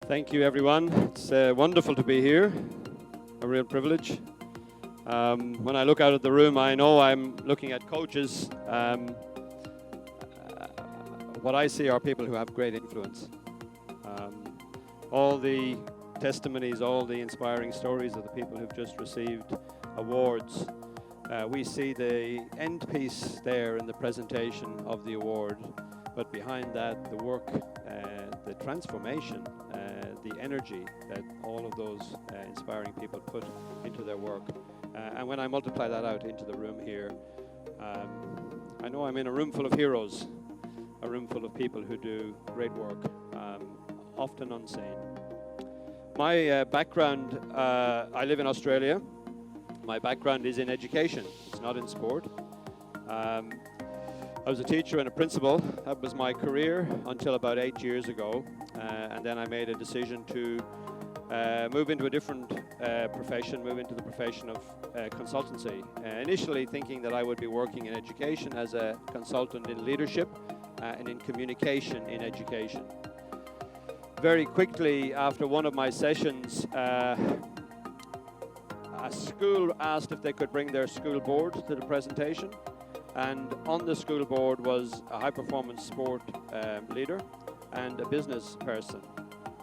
Thank you, everyone. It's wonderful to be here, a real privilege. When I look out at the room, I know I'm looking at coaches. What I see are people who have great influence. All the testimonies, all the inspiring stories of the people who've just received awards. We see the end piece there in the presentation of the award, but behind that, the work, the transformation, the energy that all of those inspiring people put into their work. And when I multiply that out into the room here, I know I'm in a room full of heroes, a room full of people who do great work, often unseen. My background, I live in Australia. My background is in education. It's not in sport. I was a teacher and a principal. That was my career until about 8 years ago. And then I made a decision to move into a different profession, move into the profession of consultancy. Initially thinking that I would be working in education as a consultant in leadership and in communication in education. Very quickly after one of my sessions, a school asked if they could bring their school board to the presentation. And on the school board was a high-performance sport leader and a business person.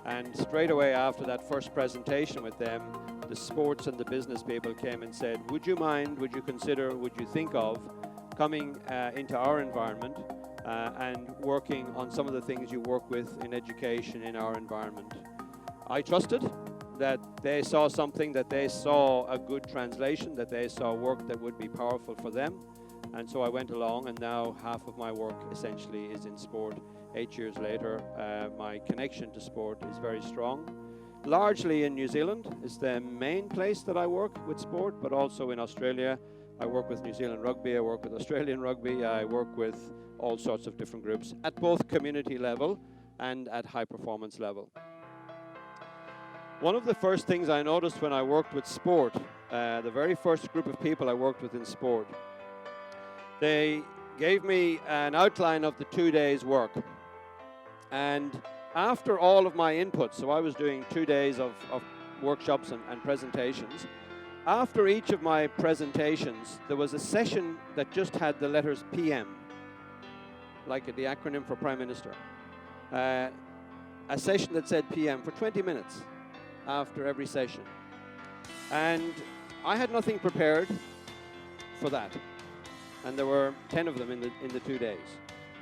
And straight away after that first presentation with them, the sports and the business people came and said, would you mind, would you consider, would you think of coming into our environment and working on some of the things you work with in education in our environment? I trusted that they saw something, that they saw a good translation, that they saw work that would be powerful for them. And so I went along, and now half of my work essentially is in sport. 8 years later, my connection to sport is very strong. Largely in New Zealand is the main place that I work with sport, but also in Australia. I work with New Zealand Rugby, I work with Australian Rugby, I work with all sorts of different groups at both community level and at high performance level. One of the first things I noticed when I worked with sport, the very first group of people I worked with in sport, they gave me an outline of the 2 days' work. And after all of my input, so I was doing 2 days of workshops and presentations, after each of my presentations, there was a session that just had the letters PM, like the acronym for Prime Minister. A session that said PM for 20 minutes after every session. And I had nothing prepared for that. And there were 10 of them in the 2 days.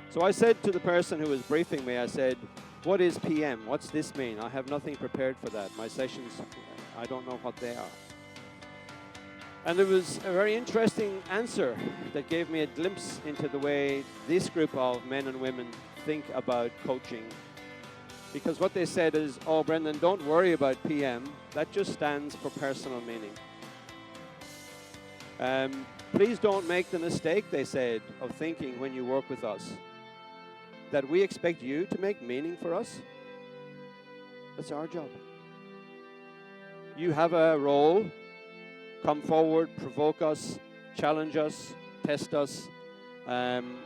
So I said to the person who was briefing me, I said, what is PM? What's this mean? I have nothing prepared for that. My sessions, I don't know what they are. And there was a very interesting answer that gave me a glimpse into the way this group of men and women think about coaching. Because what they said is, oh, Brendan, don't worry about PM. That just stands for personal meaning. Please don't make the mistake, they said, of thinking when you work with us that we expect you to make meaning for us. That's our job. You have a role. Come forward, provoke us, challenge us, test us,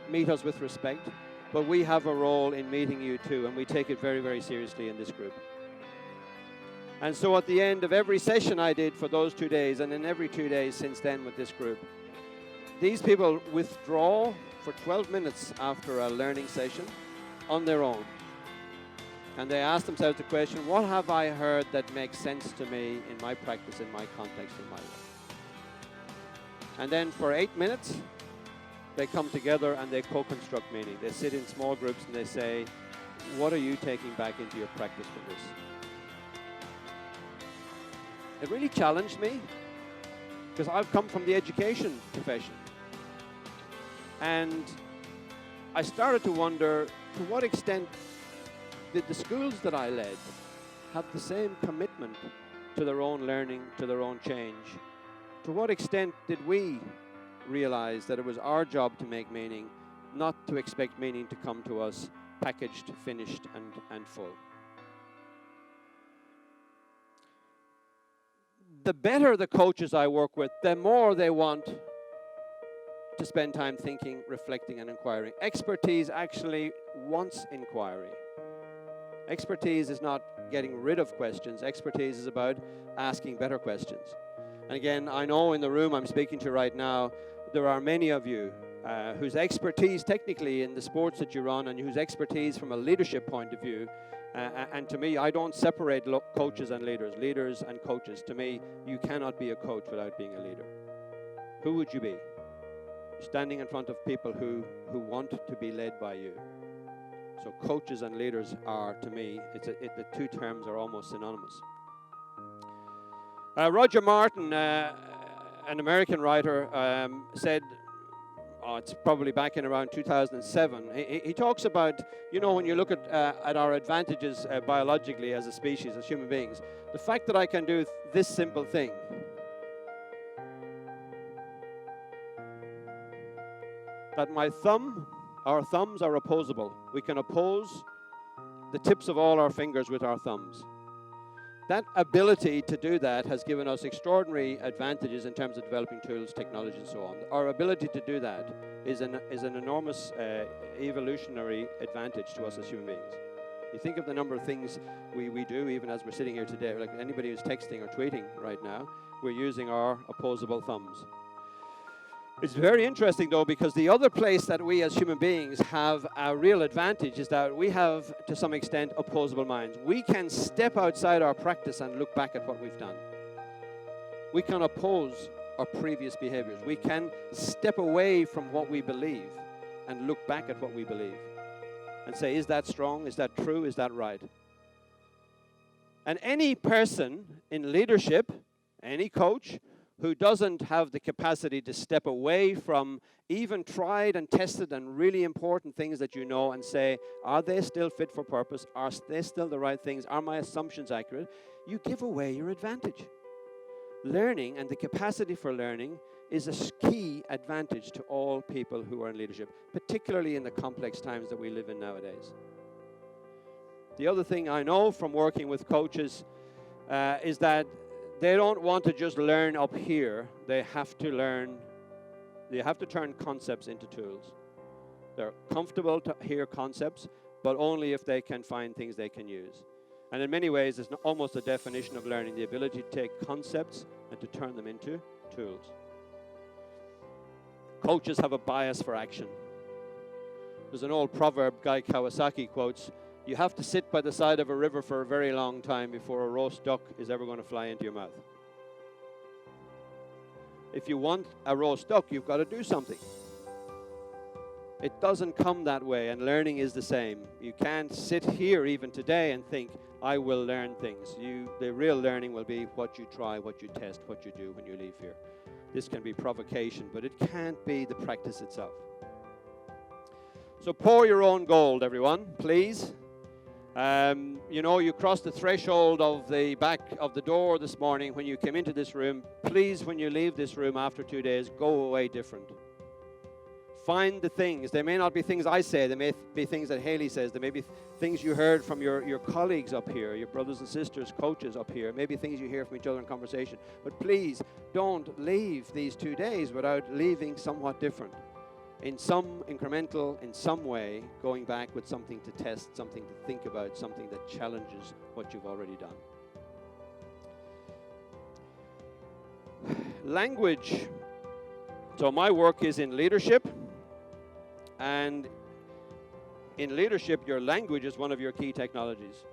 meet us with respect. But we have a role in meeting you too, and we take it very, very seriously in this group. And so at the end of every session I did for those 2 days, and in every 2 days since then with this group, these people withdraw for 12 minutes after a learning session on their own. And they ask themselves the question, what have I heard that makes sense to me in my practice, in my context, in my work? And then for 8 minutes, they come together and they co-construct meaning. They sit in small groups and they say, what are you taking back into your practice from this? It really challenged me, because I've come from the education profession. And I started to wonder, to what extent did the schools that I led have the same commitment to their own learning, to their own change? To what extent did we realize that it was our job to make meaning, not to expect meaning to come to us packaged, finished, and full? The better the coaches I work with, the more they want to spend time thinking, reflecting, and inquiring. Expertise actually wants inquiry. Expertise is not getting rid of questions. Expertise is about asking better questions. And again, I know in the room I'm speaking to right now, there are many of you whose expertise technically in the sports that you run and whose expertise from a leadership point of view, and to me, I don't separate coaches and leaders and coaches. To me, you cannot be a coach without being a leader. Who would you be? Standing in front of people who want to be led by you. So coaches and leaders are, to me, the two terms are almost synonymous. Roger Martin, an American writer, said, it's probably back in around 2007, he talks about, when you look at our advantages biologically as a species, as human beings, the fact that I can do this simple thing. That our thumbs are opposable. We can oppose the tips of all our fingers with our thumbs. That ability to do that has given us extraordinary advantages in terms of developing tools, technology, and so on. Our ability to do that is an enormous evolutionary advantage to us as human beings. You think of the number of things we do, even as we're sitting here today, like anybody who's texting or tweeting right now, we're using our opposable thumbs. It's very interesting, though, because the other place that we as human beings have a real advantage is that we have, to some extent, opposable minds. We can step outside our practice and look back at what we've done. We can oppose our previous behaviors. We can step away from what we believe and look back at what we believe and say, is that strong? Is that true? Is that right? And any person in leadership, any coach, who doesn't have the capacity to step away from even tried and tested and really important things that you know and say, are they still fit for purpose? Are they still the right things? Are my assumptions accurate? You give away your advantage. Learning and the capacity for learning is a key advantage to all people who are in leadership, particularly in the complex times that we live in nowadays. The other thing I know from working with coaches is that they don't want to just learn up here. They have to turn concepts into tools. They're comfortable to hear concepts, but only if they can find things they can use. And in many ways, it's almost a definition of learning, the ability to take concepts and to turn them into tools. Coaches have a bias for action. There's an old proverb Guy Kawasaki quotes, you have to sit by the side of a river for a very long time before a roast duck is ever going to fly into your mouth. If you want a roast duck, you've got to do something. It doesn't come that way, and learning is the same. You can't sit here even today and think, I will learn things. The real learning will be what you try, what you test, what you do when you leave here. This can be provocation, but it can't be the practice itself. So pour your own gold, everyone, please. You crossed the threshold of the back of the door this morning when you came into this room. Please, when you leave this room after 2 days, go away different. Find the things. They may not be things I say. They may be things that Haley says. There may be things you heard from your colleagues up here, your brothers and sisters, coaches up here. Maybe things you hear from each other in conversation. But please, don't leave these 2 days without leaving somewhat different. In some incremental, in some way, going back with something to test, something to think about, something that challenges what you've already done. Language. So my work is in leadership, and in leadership, your language is one of your key technologies,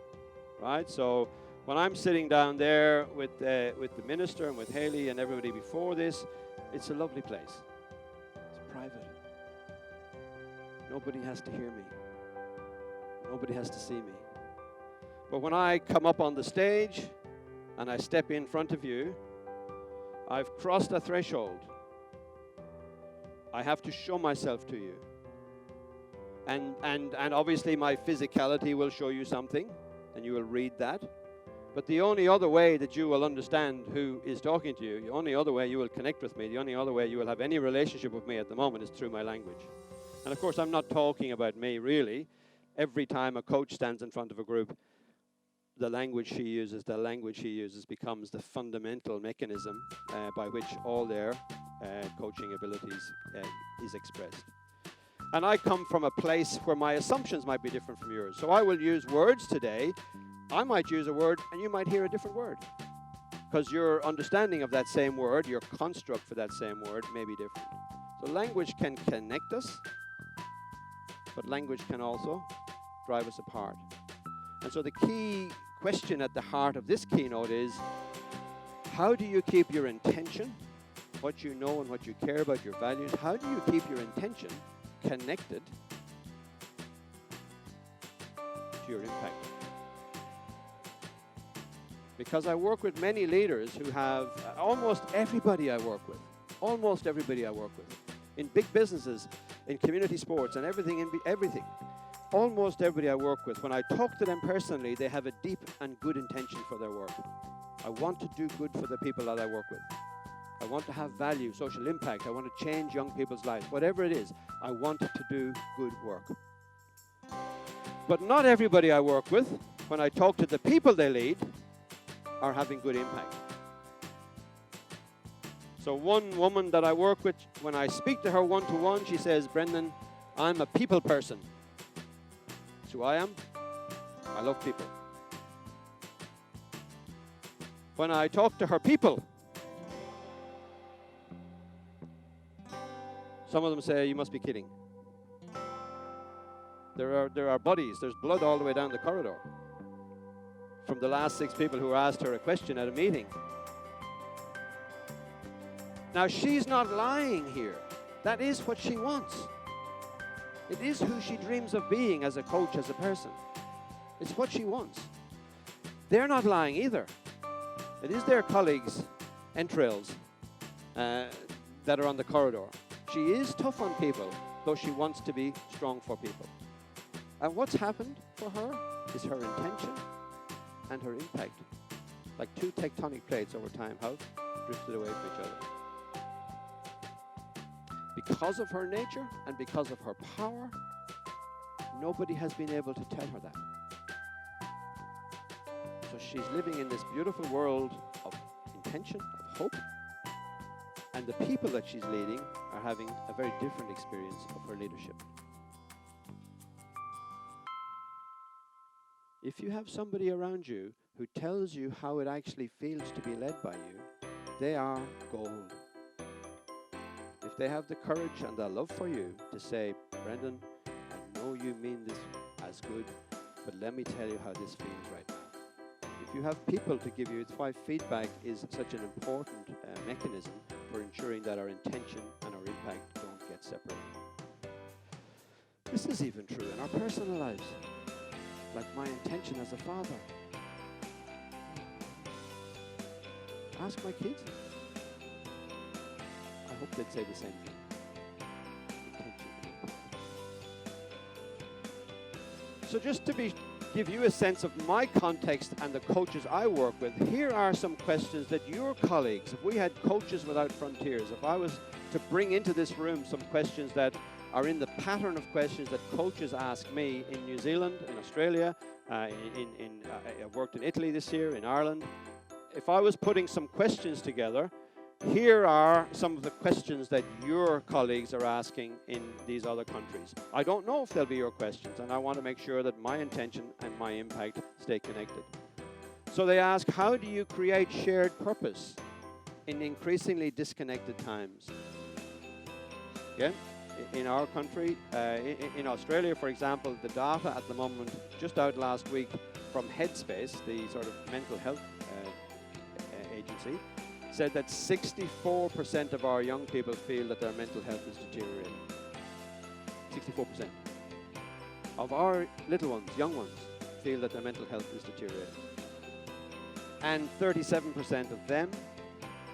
right? So when I'm sitting down there with the minister and with Haley and everybody before this, it's a lovely place. It's private. Nobody has to hear me. Nobody has to see me. But when I come up on the stage and I step in front of you, I've crossed a threshold. I have to show myself to you. And obviously my physicality will show you something, and you will read that. But the only other way that you will understand who is talking to you, the only other way you will connect with me, the only other way you will have any relationship with me at the moment is through my language. And of course, I'm not talking about me, really. Every time a coach stands in front of a group, the language he uses becomes the fundamental mechanism by which all their coaching abilities is expressed. And I come from a place where my assumptions might be different from yours. So I will use words today I might use a word and you might hear a different word, because your understanding of that same word, your construct for that same word may be different. So language can connect us, but language can also drive us apart. And so the key question at the heart of this keynote is, how do you keep your intention, what you know and what you care about, your values, how do you keep your intention connected to your impact? Because I work with many leaders who have, almost everybody I work with, in big businesses, in community sports and everything, almost everybody I work with, when I talk to them personally, they have a deep and good intention for their work. I want to do good for the people that I work with. I want to have value, social impact. I want to change young people's lives. Whatever it is, I want to do good work. But not everybody I work with, when I talk to the people they lead, are having good impact. So one woman that I work with, when I speak to her one-to-one, she says, Brendan, I'm a people person. That's who I am. I love people. When I talk to her people, some of them say, you must be kidding. There are buddies. There's blood all the way down the corridor from the last 6 people who asked her a question at a meeting. Now, she's not lying here. That is what she wants. It is who she dreams of being as a coach, as a person. It's what she wants. They're not lying either. It is their colleagues, entrails, that are on the corridor. She is tough on people, though she wants to be strong for people. And what's happened for her is her intention and her impact, like 2 tectonic plates over time, have drifted away from each other. Because of her nature and because of her power, nobody has been able to tell her that. So she's living in this beautiful world of intention, of hope, and the people that she's leading are having a very different experience of her leadership. If you have somebody around you who tells you how it actually feels to be led by you, they are gold. If they have the courage and the love for you to say, Brendan, I know you mean this as good, but let me tell you how this feels right now. If you have people to give you, it's why feedback is such an important mechanism for ensuring that our intention and our impact don't get separated. This is even true in our personal lives. Like my intention as a father. Ask my kids. I hope they'd say the same thing. So just to give you a sense of my context and the coaches I work with, here are some questions that your colleagues, if we had Coaches Without Frontiers, if I was to bring into this room some questions that are in the pattern of questions that coaches ask me in New Zealand, in Australia, I worked in Italy this year, in Ireland. If I was putting some questions together, here are some of the questions that your colleagues are asking in these other countries. I don't know if they'll be your questions, and I want to make sure that my intention and my impact stay connected. So they ask, how do you create shared purpose in increasingly disconnected times? Again, in our country, in Australia, for example, the data at the moment, just out last week from Headspace, the sort of mental health agency, said that 64% of our young people feel that their mental health is deteriorating. 64% of our little ones, young ones, feel that their mental health is deteriorating. And 37% of them,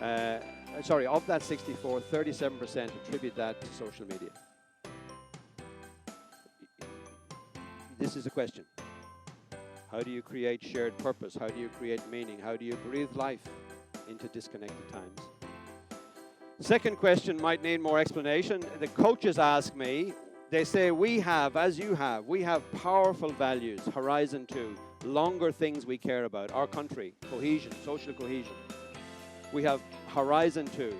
of that 64, 37% attribute that to social media. This is a question. How do you create shared purpose? How do you create meaning? How do you breathe life into disconnected times? Second question might need more explanation. The coaches ask me, they say, we have, as you have, we have powerful values, Horizon 2, longer things we care about, our country, cohesion, social cohesion. We have Horizon 2,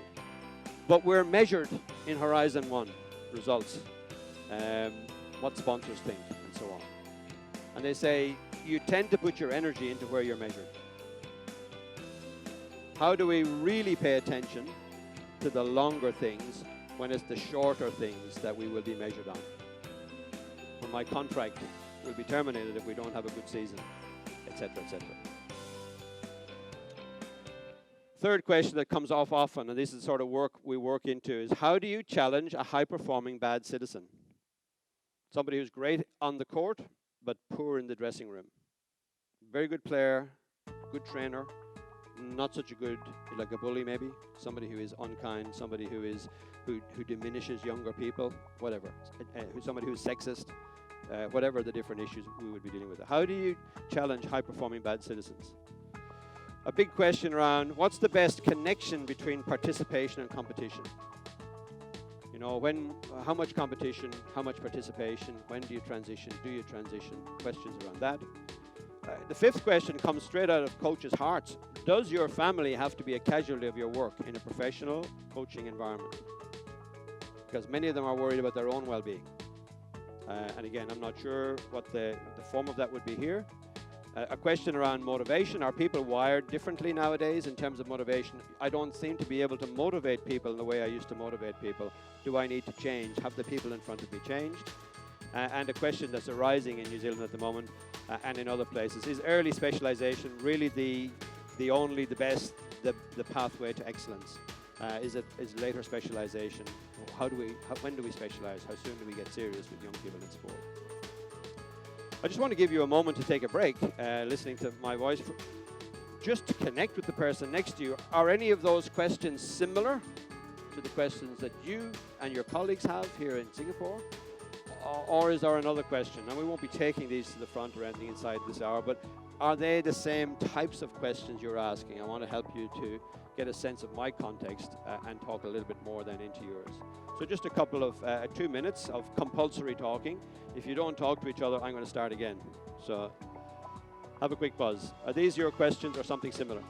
but we're measured in Horizon 1, results, what sponsors think, and so on. And they say, you tend to put your energy into where you're measured. How do we really pay attention to the longer things when it's the shorter things that we will be measured on? When my contract will be terminated if we don't have a good season, etc., etc. Third question that comes off often, and this is the sort of work we work into, is how do you challenge a high-performing bad citizen? Somebody who's great on the court, but poor in the dressing room. Very good player, good trainer, not such a good, like a bully maybe, somebody who is unkind, somebody who diminishes younger people, whatever, somebody who's sexist, whatever the different issues we would be dealing with. How do you challenge high-performing bad citizens? A big question around what's the best connection between participation and competition? You know, how much competition, how much participation, when do you transition, do you transition? Questions around that. The fifth question comes straight out of coaches' hearts. Does your family have to be a casualty of your work in a professional coaching environment? Because many of them are worried about their own well-being. And again, I'm not sure what the form of that would be here. A question around motivation. Are people wired differently nowadays in terms of motivation? I don't seem to be able to motivate people in the way I used to motivate people. Do I need to change? Have the people in front of me changed? And a question that's arising in New Zealand at the moment and in other places is early specialization really the best pathway to excellence? Is later specialization? When do we specialize? How soon do we get serious with young people in sport? I just want to give you a moment to take a break, listening to my voice, just to connect with the person next to you. Are any of those questions similar to the questions that you and your colleagues have here in Singapore? Or is there another question? And we won't be taking these to the front or anything inside this hour, but are they the same types of questions you're asking? I want to help you to get a sense of my context and talk a little bit more then into yours. So just a couple of 2 minutes of compulsory talking. If you don't talk to each other, I'm going to start again. So have a quick buzz. Are these your questions or something similar?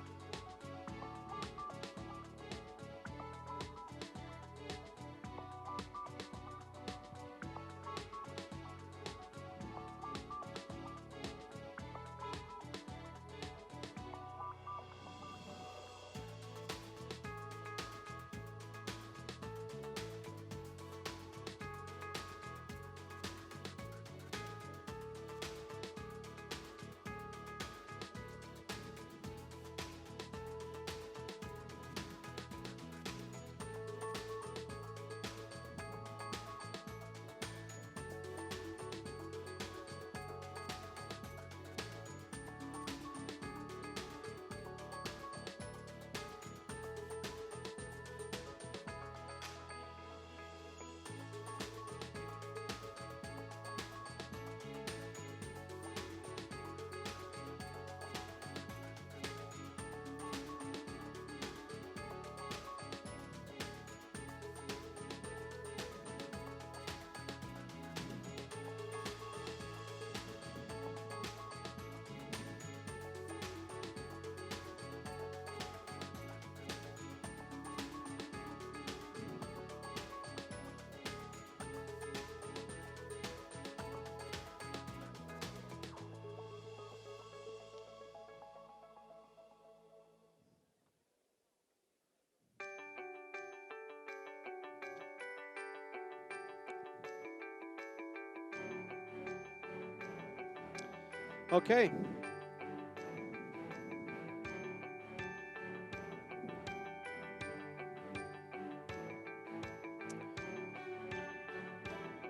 Okay.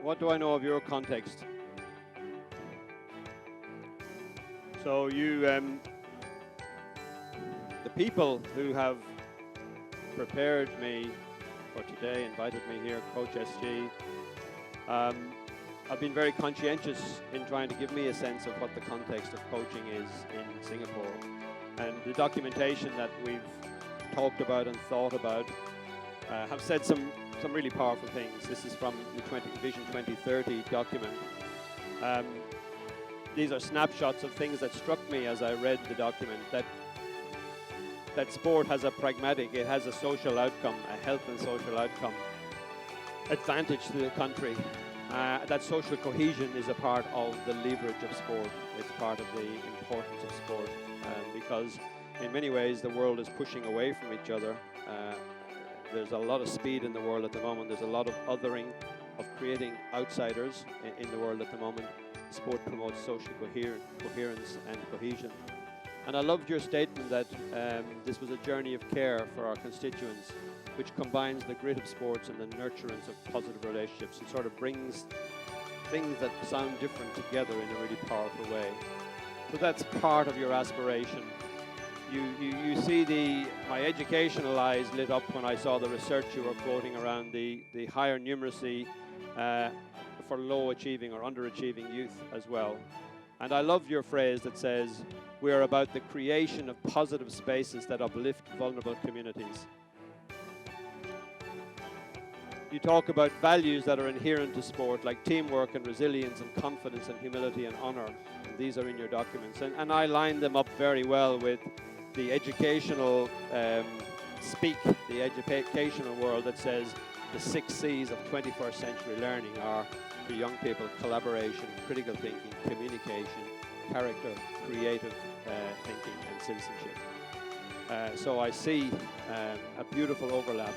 What do I know of your context? So you, the people who have prepared me for today, invited me here, CoachSG, I've been very conscientious in trying to give me a sense of what the context of coaching is in Singapore. And the documentation that we've talked about and thought about have said some really powerful things. This is from the Vision 2030 document. These are snapshots of things that struck me as I read the document, that sport has a pragmatic, it has a social outcome, a health and social outcome, advantage to the country. that social cohesion is a part of the leverage of sport. It's part of the importance of sport, because in many ways the world is pushing away from each other. There's a lot of speed in the world at the moment. There's a lot of othering, of creating outsiders in the world at the moment. Sport promotes social coherence and cohesion. And I loved your statement that this was a journey of care for our constituents, which combines the grit of sports and the nurturance of positive relationships and sort of brings things that sound different together in a really powerful way. So that's part of your aspiration. You see my educational eyes lit up when I saw the research you were quoting around the higher numeracy for low achieving or underachieving youth as well. And I love your phrase that says, we are about the creation of positive spaces that uplift vulnerable communities. You talk about values that are inherent to sport, like teamwork and resilience and confidence and humility and honor. And these are in your documents. And I line them up very well with the educational speak, the educational world that says the 6 C's of 21st century learning are, for young people, collaboration, critical thinking, communication, character, creative thinking, and citizenship. So I see a beautiful overlap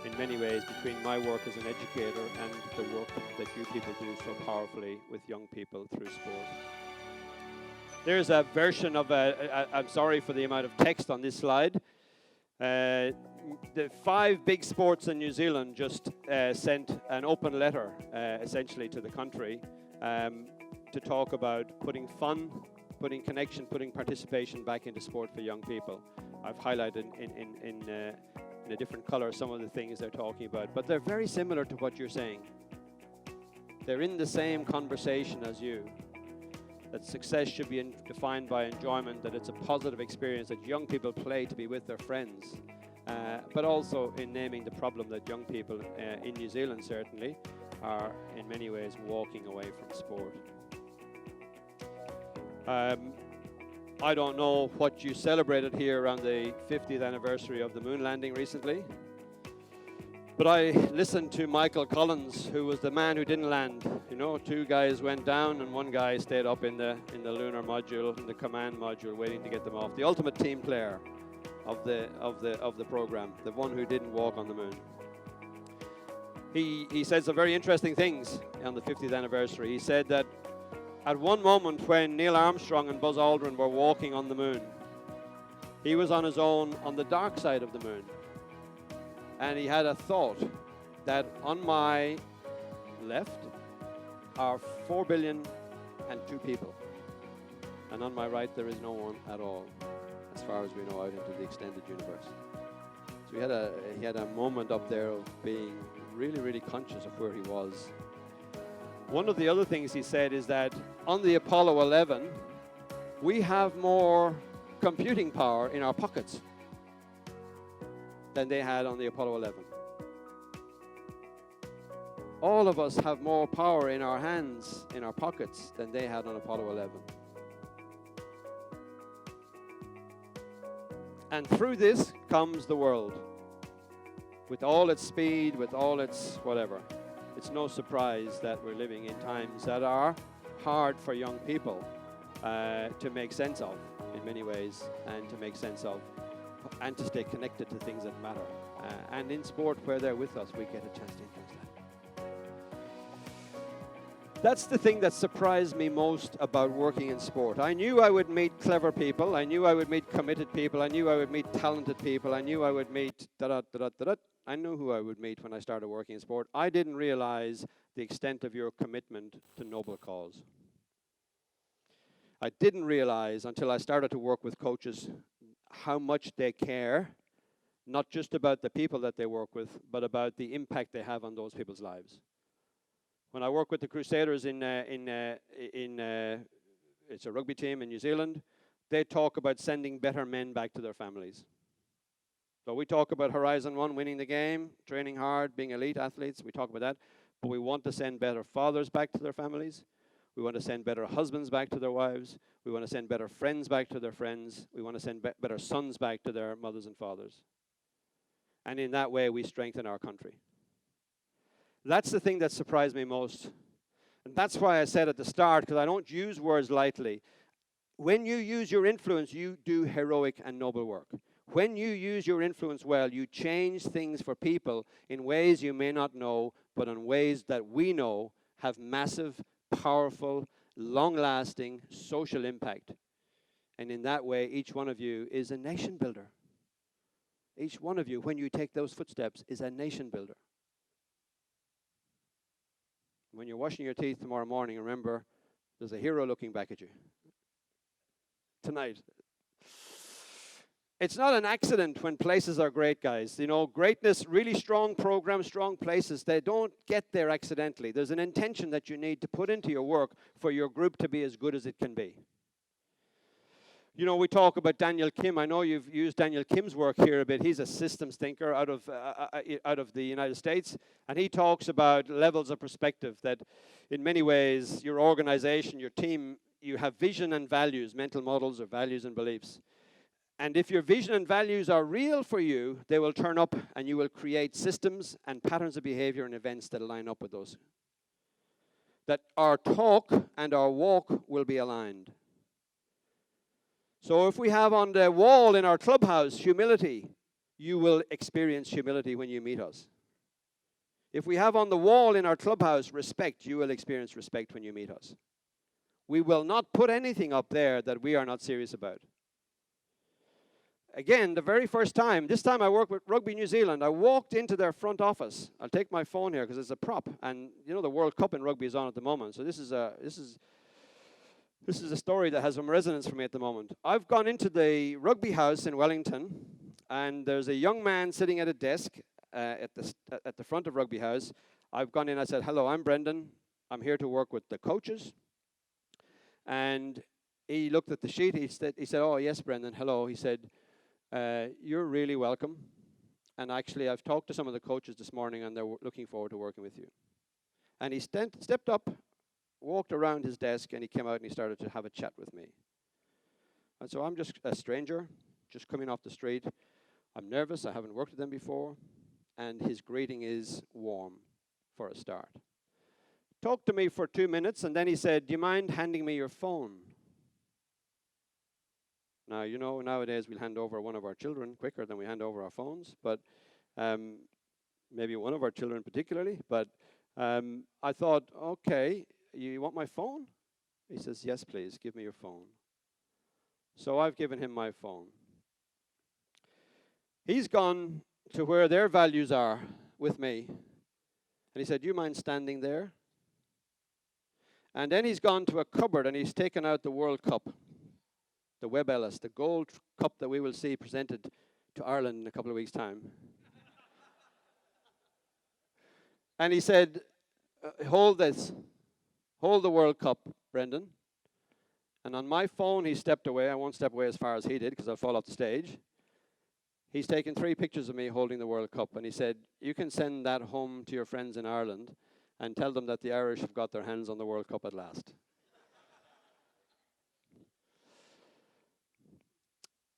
in many ways between my work as an educator and the work that you people do so powerfully with young people through sport. There's a version of I'm sorry for the amount of text on this slide. The 5 big sports in New Zealand just sent an open letter, essentially, to the country to talk about putting fun, putting connection, putting participation back into sport for young people. I've highlighted in a different color some of the things they're talking about, but they're very similar to what you're saying. They're in the same conversation as you. That success should be defined by enjoyment, that it's a positive experience, that young people play to be with their friends, but also in naming the problem that young people in New Zealand certainly are in many ways walking away from sport. I don't know what you celebrated here around the 50th anniversary of the moon landing recently, but I listened to Michael Collins, who was the man who didn't land. You know, 2 guys went down and 1 guy stayed up in the lunar module, in the command module, waiting to get them off. The ultimate team player of the program, the one who didn't walk on the moon. He said some very interesting things on the 50th anniversary. He said that at one moment when Neil Armstrong and Buzz Aldrin were walking on the moon, he was on his own on the dark side of the moon. And he had a thought that on my left are 4,000,000,002 people. And on my right, there is no one at all, as far as we know, out into the extended universe. So he had a moment up there of being really, really conscious of where he was. One of the other things he said is that on the Apollo 11, we have more computing power in our pockets than they had on the Apollo 11. All of us have more power in our hands, in our pockets, than they had on Apollo 11. And through this comes the world. With all its speed, with all its whatever. It's no surprise that we're living in times that are hard for young people to make sense of in many ways, and to make sense of, and to stay connected to things that matter. And in sport, where they're with us, we get a chance to influence that. That's the thing that surprised me most about working in sport. I knew I would meet clever people. I knew I would meet committed people. I knew I would meet talented people. I knew I would meet da-da-da-da-da-da. I knew who I would meet when I started working in sport. I didn't realize the extent of your commitment to noble cause. I didn't realize until I started to work with coaches how much they care, not just about the people that they work with, but about the impact they have on those people's lives. When I work with the Crusaders it's a rugby team in New Zealand, they talk about sending better men back to their families. So we talk about Horizon 1, winning the game, training hard, being elite athletes. We talk about that. But we want to send better fathers back to their families. We want to send better husbands back to their wives. We want to send better friends back to their friends. We want to send better sons back to their mothers and fathers. And in that way, we strengthen our country. That's the thing that surprised me most. And that's why I said at the start, because I don't use words lightly, when you use your influence, you do heroic and noble work. When you use your influence well, you change things for people in ways you may not know, but in ways that we know have massive, powerful, long-lasting social impact. And in that way, each one of you is a nation builder. Each one of you, when you take those footsteps, is a nation builder. When you're washing your teeth tomorrow morning, remember, there's a hero looking back at you. Tonight. It's not an accident when places are great, guys. You know, greatness, really strong programs, strong places, they don't get there accidentally. There's an intention that you need to put into your work for your group to be as good as it can be. You know, we talk about Daniel Kim. I know you've used Daniel Kim's work here a bit. He's a systems thinker out of the United States, and he talks about levels of perspective, that in many ways your organization, your team, you have vision and values, mental models or values and beliefs. And if your vision and values are real for you, they will turn up and you will create systems and patterns of behavior and events that line up with those. That our talk and our walk will be aligned. So if we have on the wall in our clubhouse humility, you will experience humility when you meet us. If we have on the wall in our clubhouse respect, you will experience respect when you meet us. We will not put anything up there that we are not serious about. Again, the very first time, this time I worked with Rugby New Zealand, I walked into their front office. I'll take my phone here because it's a prop. And you know the World Cup in rugby is on at the moment. So this is a story that has some resonance for me at the moment. I've gone into the rugby house in Wellington, and there's a young man sitting at a desk at the front of rugby house. I've gone in, I said, hello, I'm Brendan. I'm here to work with the coaches. And he looked at the sheet. He said, oh, yes, Brendan, hello. He said, you're really welcome. And actually, I've talked to some of the coaches this morning, and they're looking forward to working with you. And he stepped up, walked around his desk, and he came out and he started to have a chat with me. And so I'm just a stranger, just coming off the street. I'm nervous. I haven't worked with them before. And his greeting is warm for a start. Talked to me for 2 minutes, and then he said, do you mind handing me your phone? Now, you know, nowadays we'll hand over one of our children quicker than we hand over our phones, but maybe one of our children particularly. But I thought, okay, you want my phone? He says, yes, please, give me your phone. So I've given him my phone. He's gone to where their values are with me. And he said, do you mind standing there? And then he's gone to a cupboard and he's taken out the World Cup, the Webb Ellis, the gold cup that we will see presented to Ireland in a couple of weeks' time. And he said, hold this. Hold the World Cup, Brendan. And on my phone, he stepped away. I won't step away as far as he did because I'll fall off the stage. He's taken 3 pictures of me holding the World Cup. And he said, you can send that home to your friends in Ireland and tell them that the Irish have got their hands on the World Cup at last.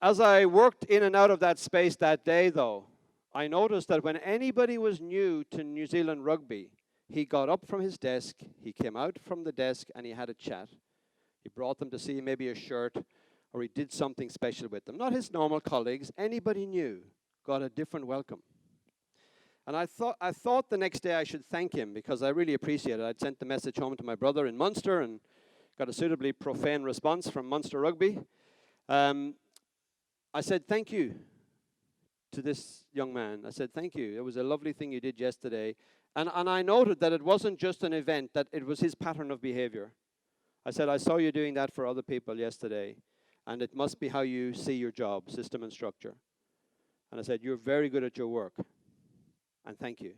As I worked in and out of that space that day, though, I noticed that when anybody was new to New Zealand rugby, he got up from his desk, he came out from the desk, and he had a chat. He brought them to see maybe a shirt, or he did something special with them. Not his normal colleagues, anybody new got a different welcome. And I thought the next day I should thank him because I really appreciate it. I'd sent the message home to my brother in Munster and got a suitably profane response from Munster Rugby. I said, thank you to this young man. I said, thank you. It was a lovely thing you did yesterday. And I noted that it wasn't just an event, that it was his pattern of behavior. I said, I saw you doing that for other people yesterday, and it must be how you see your job, system and structure. And I said, you're very good at your work, and thank you.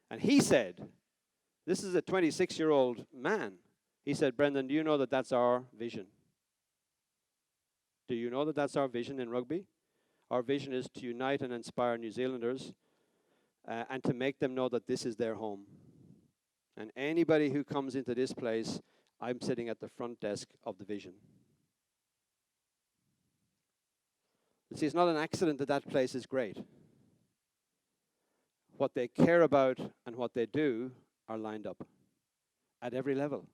And he said, this is a 26-year-old man. He said, Brendan, do you know that that's our vision? Do you know that that's our vision in rugby? Our vision is to unite and inspire New Zealanders and to make them know that this is their home. And anybody who comes into this place, I'm sitting at the front desk of the vision. You see, it's not an accident that that place is great. What they care about and what they do are lined up. at every level.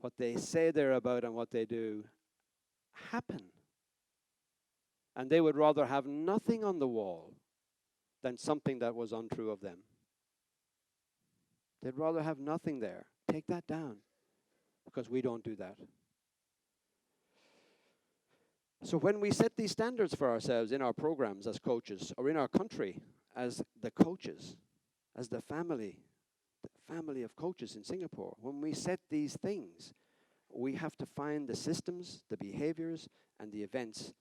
What they say they're about and what they do happen. And they would rather have nothing on the wall than something that was untrue of them. They'd rather have nothing there. Take that down, because we don't do that. So when we set these standards for ourselves in our programs as coaches, or in our country as the coaches, as the family of coaches in Singapore, when we set these things, we have to find the systems, the behaviors, and the events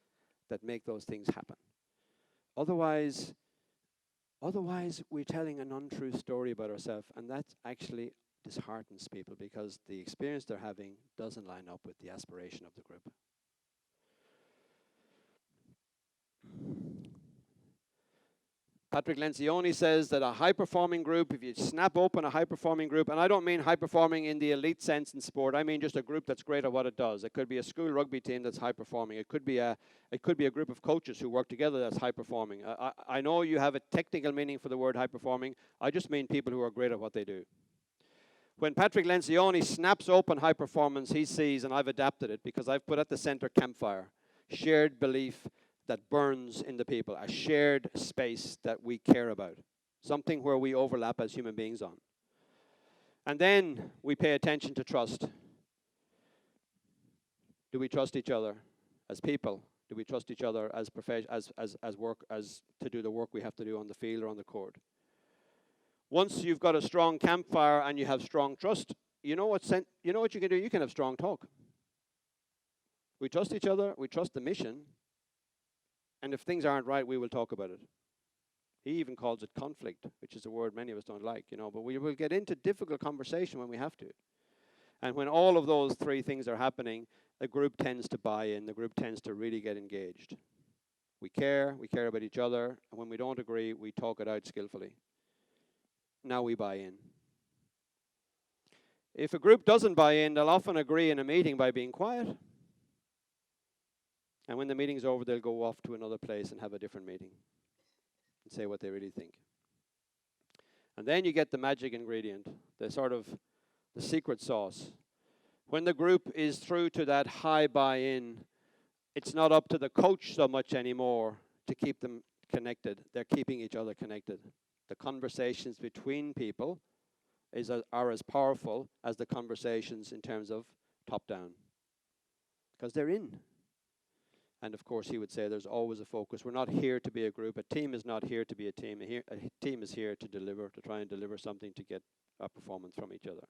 that make those things happen. Otherwise, we're telling an untrue story about ourselves, and that actually disheartens people because the experience they're having doesn't line up with the aspiration of the group. Patrick Lencioni says that a high-performing group, if you snap open a high-performing group, and I don't mean high-performing in the elite sense in sport, I mean just a group that's great at what it does. It could be a school rugby team that's high-performing. It could be a group of coaches who work together that's high-performing. I know you have a technical meaning for the word high-performing. I just mean people who are great at what they do. When Patrick Lencioni snaps open high performance, he sees, and I've adapted it because I've put at the center campfire, shared belief that burns in the people, a shared space that we care about, something where we overlap as human beings on. And then we pay attention to trust. Do we trust each other as people? Do we trust each other as to do the work we have to do on the field or on the court? Once you've got a strong campfire and you have strong trust, you know what you can do? You can have strong talk. We trust each other, we trust the mission, and if things aren't right, we will talk about it. He even calls it conflict, which is a word many of us don't like, but we will get into difficult conversation when we have to. And when all of those three things are happening, the group tends to buy in, the group tends to really get engaged. We care about each other, and when we don't agree, we talk it out skillfully. Now we buy in. If a group doesn't buy in, they'll often agree in a meeting by being quiet. And when the meeting's over, they'll go off to another place and have a different meeting and say what they really think. And then you get the magic ingredient, the secret sauce. When the group is through to that high buy-in, it's not up to the coach so much anymore to keep them connected. They're keeping each other connected. The conversations between people are as powerful as the conversations in terms of top-down, because they're in. And of course, he would say there's always a focus. We're not here to be a group. A team is not here to be a team. A team is here to deliver, to try and deliver something to get a performance from each other.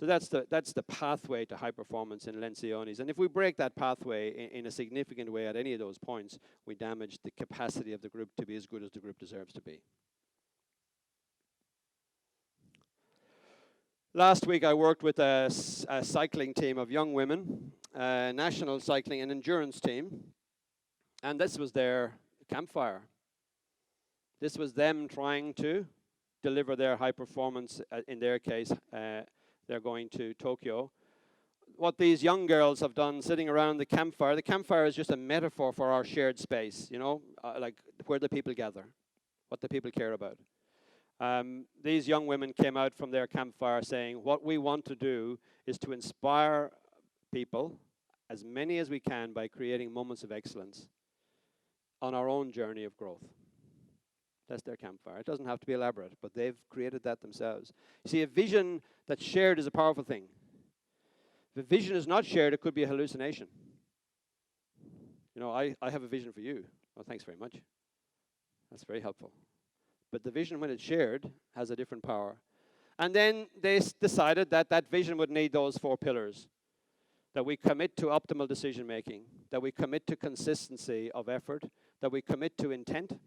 So that's the pathway to high performance in Lencioni's. And if we break that pathway in a significant way at any of those points, we damage the capacity of the group to be as good as the group deserves to be. Last week I worked with a cycling team of young women, a national cycling and endurance team, and this was their campfire. This was them trying to deliver their high performance. In their case, they're going to Tokyo. What these young girls have done sitting around the campfire is just a metaphor for our shared space, like where the people gather, what the people care about. These young women came out from their campfire saying, what we want to do is to inspire people, as many as we can, by creating moments of excellence on our own journey of growth. That's their campfire. It doesn't have to be elaborate, but they've created that themselves. You see, a vision that's shared is a powerful thing. If a vision is not shared, it could be a hallucination. I have a vision for you. Well, thanks very much. That's very helpful. But the vision, when it's shared, has a different power. And then they decided that that vision would need those 4 pillars. That we commit to optimal decision making, that we commit to consistency of effort, that we commit to intent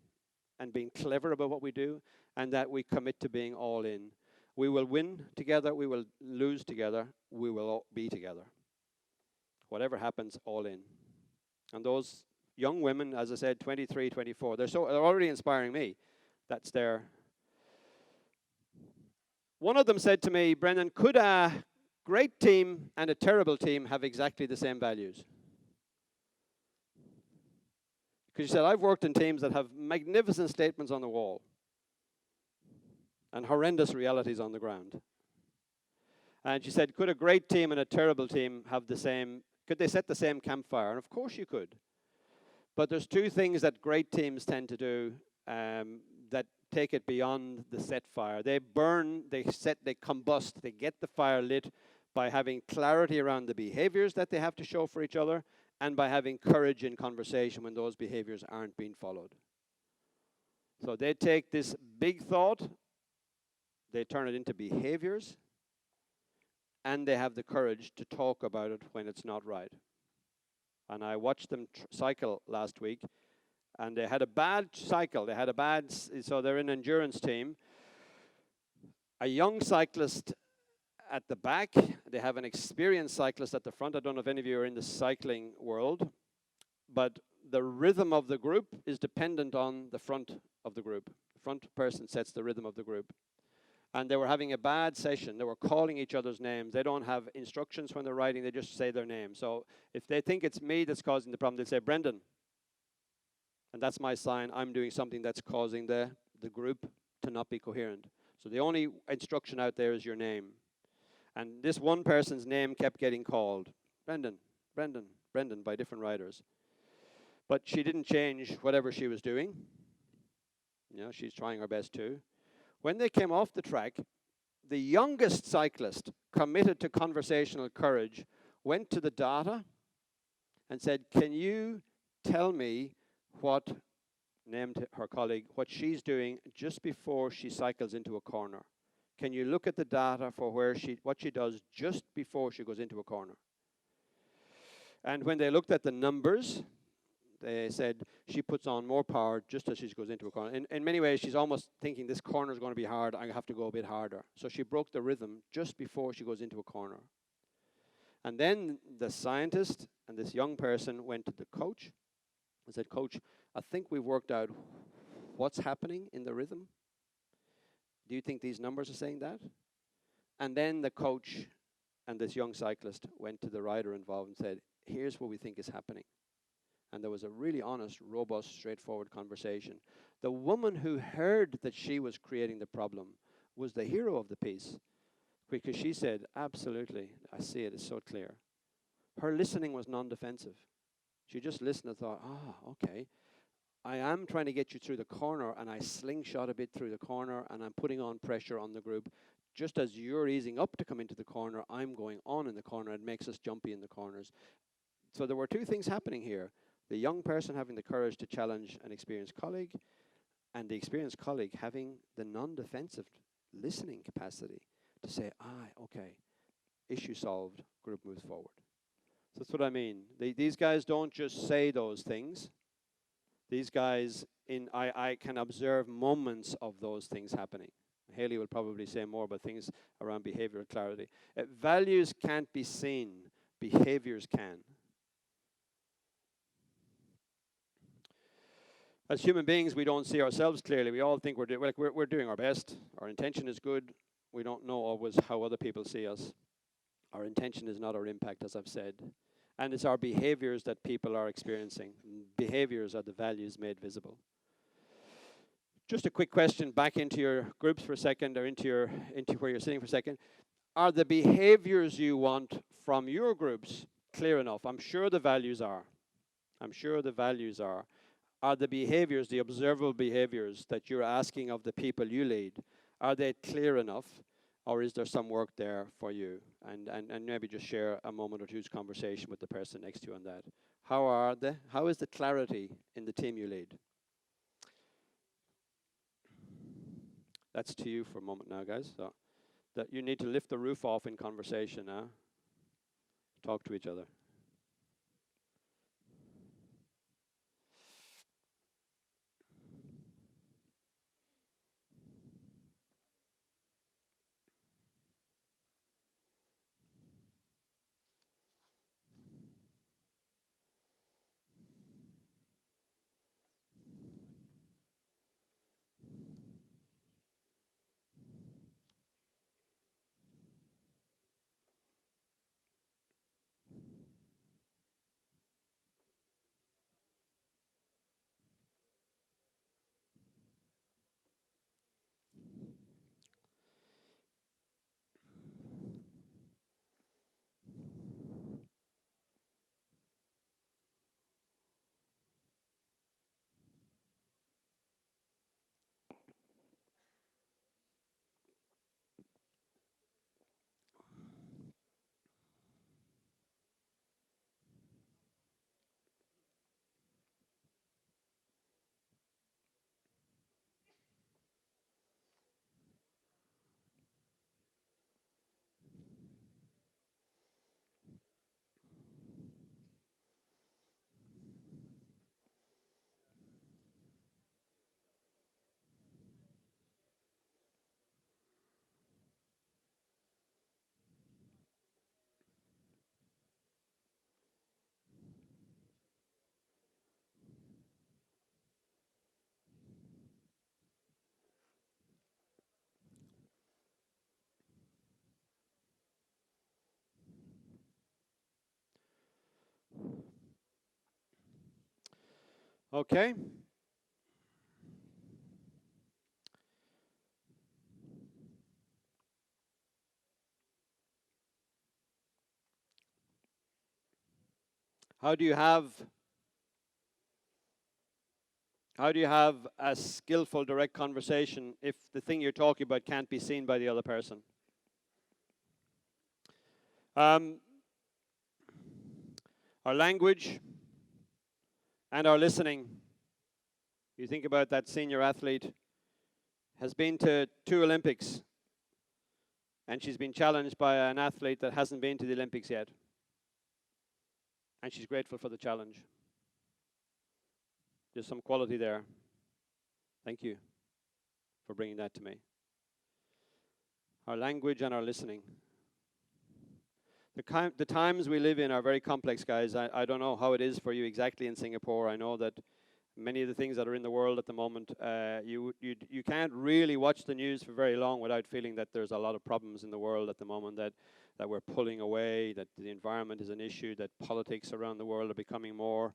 and being clever about what we do, and that we commit to being all in. We will win together, we will lose together, we will all be together. Whatever happens, all in. And those young women, as I said, 23, 24, they're already inspiring me. That's their. One of them said to me, Brendan, could a great team and a terrible team have exactly the same values? Because she said, I've worked in teams that have magnificent statements on the wall. and horrendous realities on the ground. And she said, could a great team and a terrible team have the same, could they set the same campfire? And of course you could. But there's two things that great teams tend to do that take it beyond the set fire. They burn, they combust, they get the fire lit by having clarity around the behaviors that they have to show for each other, and by having courage in conversation when those behaviors aren't being followed. So they take this big thought, they turn it into behaviors, and they have the courage to talk about it when it's not right. And I watched them cycle last week, and they had a bad cycle. So they're an endurance team. A young cyclist at the back, they have an experienced cyclist at the front. I don't know if any of you are in the cycling world, but the rhythm of the group is dependent on the front of the group. The front person sets the rhythm of the group. And they were having a bad session. They were calling each other's names. They don't have instructions when they're writing. They just say their name. So if they think it's me that's causing the problem, they'll say, Brendan. And that's my sign. I'm doing something that's causing the group to not be coherent. So the only instruction out there is your name. And this one person's name kept getting called. Brendan, Brendan, Brendan, by different writers. But she didn't change whatever she was doing. You know, she's trying her best too. When they came off the track, the youngest cyclist, committed to conversational courage, went to the data and said, can you tell me what, named her colleague, what she's doing just before she cycles into a corner? Can you look at the data for what she does just before she goes into a corner? And when they looked at the numbers, they said she puts on more power just as she goes into a corner. In many ways, she's almost thinking this corner is going to be hard. I have to go a bit harder. So she broke the rhythm just before she goes into a corner. And then the scientist and this young person went to the coach and said, Coach, I think we've worked out what's happening in the rhythm. Do you think these numbers are saying that? And then the coach and this young cyclist went to the rider involved and said, here's what we think is happening. And there was a really honest, robust, straightforward conversation. The woman who heard that she was creating the problem was the hero of the piece, because she said, absolutely, I see it, it's so clear. Her listening was non-defensive. She just listened and thought, okay, I am trying to get you through the corner, and I slingshot a bit through the corner, and I'm putting on pressure on the group. Just as you're easing up to come into the corner, I'm going on in the corner. It makes us jumpy in the corners. So there were two things happening here. The young person having the courage to challenge an experienced colleague, and the experienced colleague having the non-defensive listening capacity to say, okay, issue solved, group moves forward. So that's what I mean. These guys don't just say those things. These guys, I can observe moments of those things happening. Haley will probably say more about things around behavioral clarity. Values can't be seen. Behaviors can. As human beings, we don't see ourselves clearly. We all think we're doing our best. Our intention is good. We don't know always how other people see us. Our intention is not our impact, as I've said. And it's our behaviors that people are experiencing. Behaviors are the values made visible. Just a quick question back into your groups for a second, or into where you're sitting for a second. Are the behaviors you want from your groups clear enough? I'm sure the values are. I'm sure the values are. Are the behaviors, the observable behaviors that you're asking of the people you lead, are they clear enough, or is there some work there for you? And maybe just share a moment or two's conversation with the person next to you on that. How is the clarity in the team you lead? That's to you for a moment now, guys. So that you need to lift the roof off in conversation now. Talk to each other. Okay. How do you have a skillful direct conversation if the thing you're talking about can't be seen by the other person? Our language and our listening. You think about that senior athlete has been to 2 Olympics, and she's been challenged by an athlete that hasn't been to the Olympics yet. And she's grateful for the challenge. There's some quality there. Thank you for bringing that to me. Our language and our listening. The times we live in are very complex, guys. I don't know how it is for you exactly in Singapore. I know that many of the things that are in the world at the moment, you can't really watch the news for very long without feeling that there's a lot of problems in the world at the moment, that we're pulling away, that the environment is an issue, that politics around the world are becoming more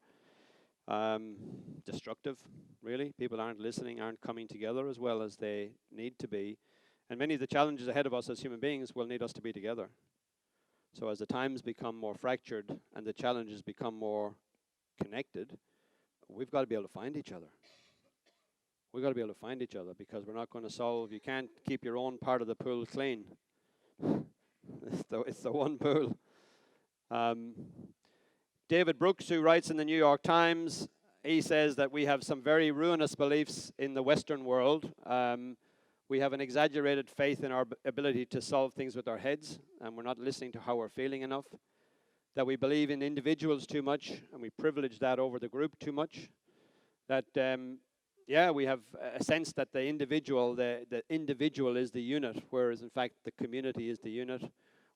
destructive, really. People aren't listening, aren't coming together as well as they need to be. And many of the challenges ahead of us as human beings will need us to be together. So as the times become more fractured and the challenges become more connected, we've got to be able to find each other. We've got to be able to find each other, because we're not going to solve, you can't keep your own part of the pool clean. It's the one pool. David Brooks, who writes in the New York Times, he says that we have some very ruinous beliefs in the Western world. We have an exaggerated faith in our ability to solve things with our heads, and we're not listening to how we're feeling enough. That we believe in individuals too much, and we privilege that over the group too much. That, we have a sense that the individual is the unit, whereas in fact the community is the unit.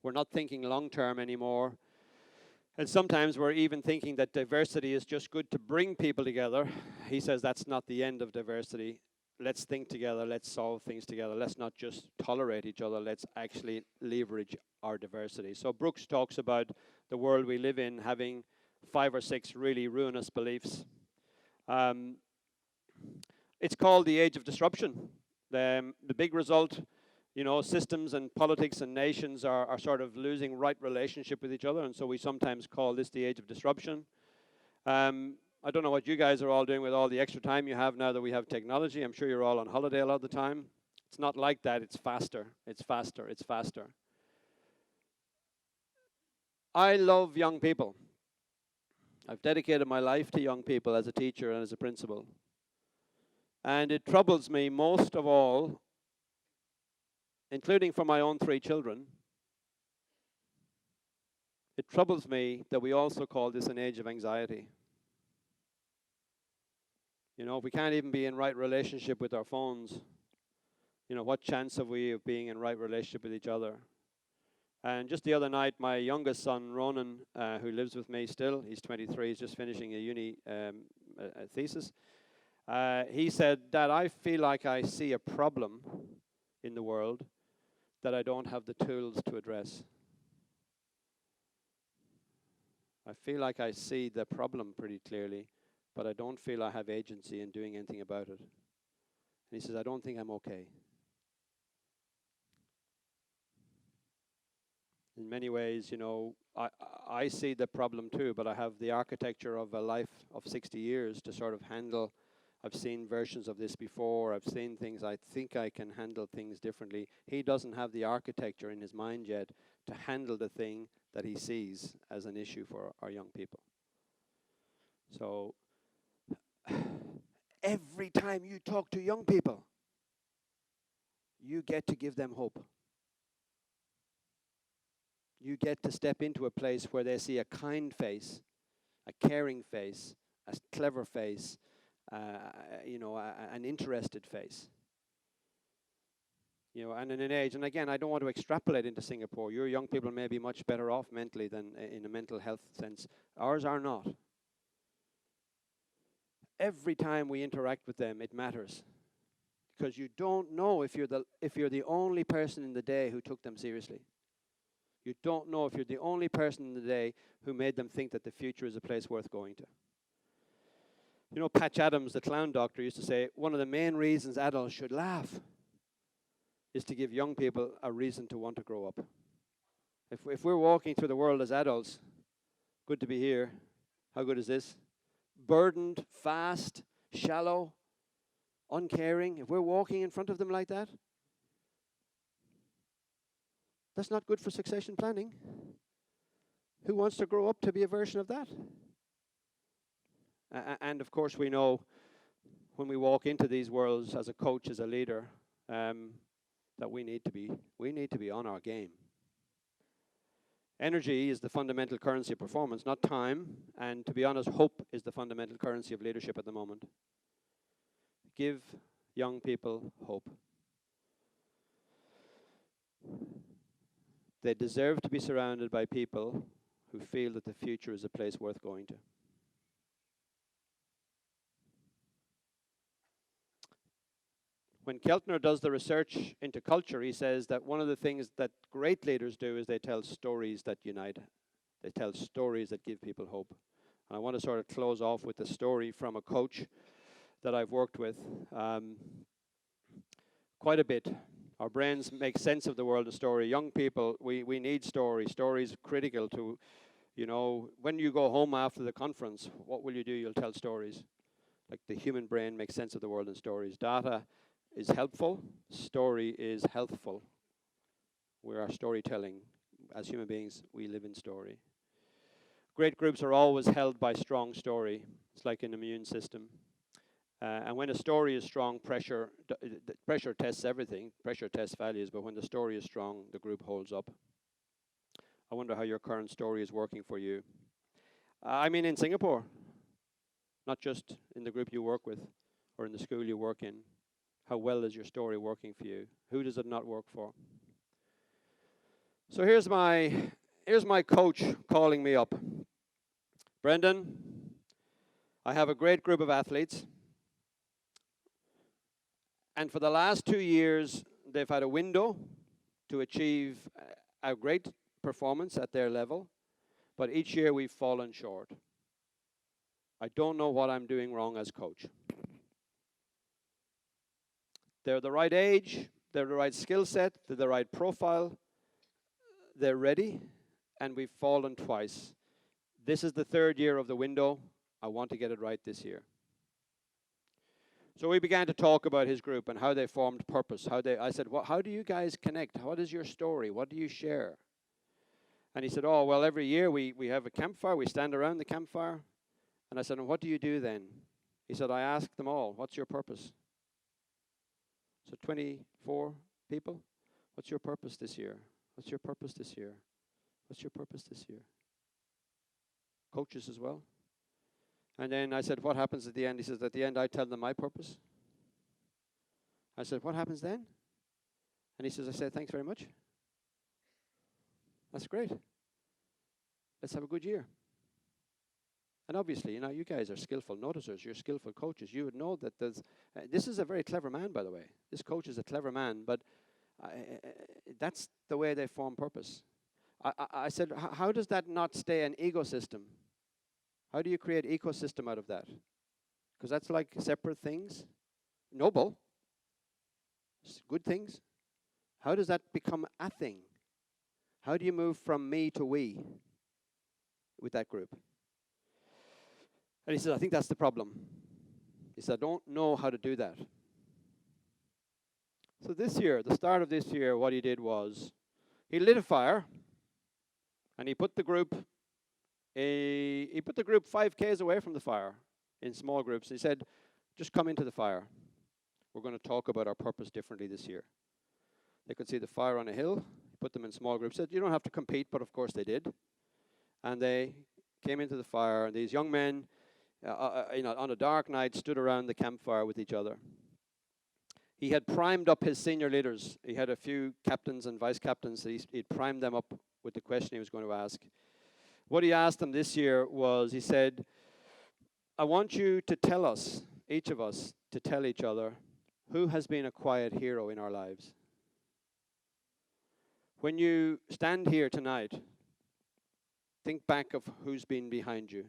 We're not thinking long-term anymore. And sometimes we're even thinking that diversity is just good to bring people together. He says that's not the end of diversity. Let's think together, let's solve things together. Let's not just tolerate each other, let's actually leverage our diversity. So Brooks talks about the world we live in having 5 or 6 really ruinous beliefs. It's called the age of disruption. The big result, systems and politics and nations are sort of losing right relationship with each other, and so we sometimes call this the age of disruption. I don't know what you guys are all doing with all the extra time you have now that we have technology. I'm sure you're all on holiday a lot of the time. It's not like that. It's faster. It's faster. It's faster. I love young people. I've dedicated my life to young people as a teacher and as a principal. And it troubles me most of all, including for my own 3 children, it troubles me that we also call this an age of anxiety. If we can't even be in right relationship with our phones, what chance have we of being in right relationship with each other? And just the other night, my youngest son, Ronan, who lives with me still, he's 23, he's just finishing a uni a thesis, he said, "Dad, I feel like I see a problem in the world that I don't have the tools to address. I feel like I see the problem pretty clearly, but I don't feel I have agency in doing anything about it." And he says, "I don't think I'm okay." In many ways, I see the problem too, but I have the architecture of a life of 60 years to sort of handle. I've seen versions of this before. I've seen things. I think I can handle things differently. He doesn't have the architecture in his mind yet to handle the thing that he sees as an issue for our young people. So every time you talk to young people, you get to give them hope. You get to step into a place where they see a kind face, a caring face, a clever face, an interested face. And in an age, and again, I don't want to extrapolate into Singapore. Your young people may be much better off mentally than in a mental health sense. Ours are not. Every time we interact with them, it matters, because you don't know if you're the only person in the day who took them seriously. You don't know if you're the only person in the day who made them think that the future is a place worth going to. You know, Patch Adams, the clown doctor, used to say, one of the main reasons adults should laugh is to give young people a reason to want to grow up. If we're walking through the world as adults, good to be here. How good is this? Burdened, fast, shallow, uncaring. If we're walking in front of them like that, that's not good for succession planning. Who wants to grow up to be a version of that? And of course, we know when we walk into these worlds as a coach, as a leader, that we need to be on our game. Energy is the fundamental currency of performance, not time. And to be honest, hope is the fundamental currency of leadership at the moment. Give young people hope. They deserve to be surrounded by people who feel that the future is a place worth going to. When Keltner does the research into culture, he says that one of the things that great leaders do is they tell stories that unite. They tell stories that give people hope. And I want to sort of close off with a story from a coach that I've worked with quite a bit. Our brains make sense of the world of story. Young people, we need story. Story is critical to, you know, when you go home after the conference, what will you do? You'll tell stories. Like the human brain makes sense of the world in stories. Data is helpful. Story is healthful. We're our storytelling. As human beings, we live in story. Great groups are always held by strong story. It's like an immune system. And when a story is strong, pressure tests everything. Pressure tests values, but when the story is strong, the group holds up. I wonder how your current story is working for you. I mean in Singapore, not just in the group you work with or in the school you work in. How well is your story working for you? Who does it not work for? So here's my coach calling me up. Brendan, I have a great group of athletes. And for the last 2 years, they've had a window to achieve a great performance at their level. But each year we've fallen short. I don't know what I'm doing wrong as coach. They're the right age, they're the right skill set, they're the right profile, they're ready, and we've fallen twice. This is the 3rd year of the window. I want to get it right this year. So we began to talk about his group and how they formed purpose. I said, well, how do you guys connect? What is your story? What do you share? And he said, oh, well, every year we have a campfire. We stand around the campfire. And I said, and what do you do then? He said, I asked them all, what's your purpose? So 24 people, what's your purpose this year? What's your purpose this year? What's your purpose this year? Coaches as well. And then I said, what happens at the end? He says, at the end, I tell them my purpose. I said, what happens then? And he says, I said, thanks very much. That's great. Let's have a good year. And obviously, you know, you guys are skillful noticers. You're skillful coaches. You would know that there's... this is a very clever man, by the way. This coach is a clever man, but that's the way they form purpose. I said, how does that not stay an ecosystem? How do you create ecosystem out of that? Because that's like separate things. Noble. Good things. How does that become a thing? How do you move from me to we with that group? And he said, I think that's the problem. He said, I don't know how to do that. So this year, the start of this year, what he did was, he lit a fire, and he put the group 5 Ks away from the fire in small groups. He said, just come into the fire. We're going to talk about our purpose differently this year. They could see the fire on a hill. He put them in small groups. Said, you don't have to compete, but of course they did. And they came into the fire, and these young men, on a dark night, stood around the campfire with each other. He had primed up his senior leaders. He had a few captains and vice captains. He'd primed them up with the question he was going to ask. What he asked them this year was, he said, I want you to tell us, each of us, to tell each other, who has been a quiet hero in our lives? When you stand here tonight, think back of who's been behind you.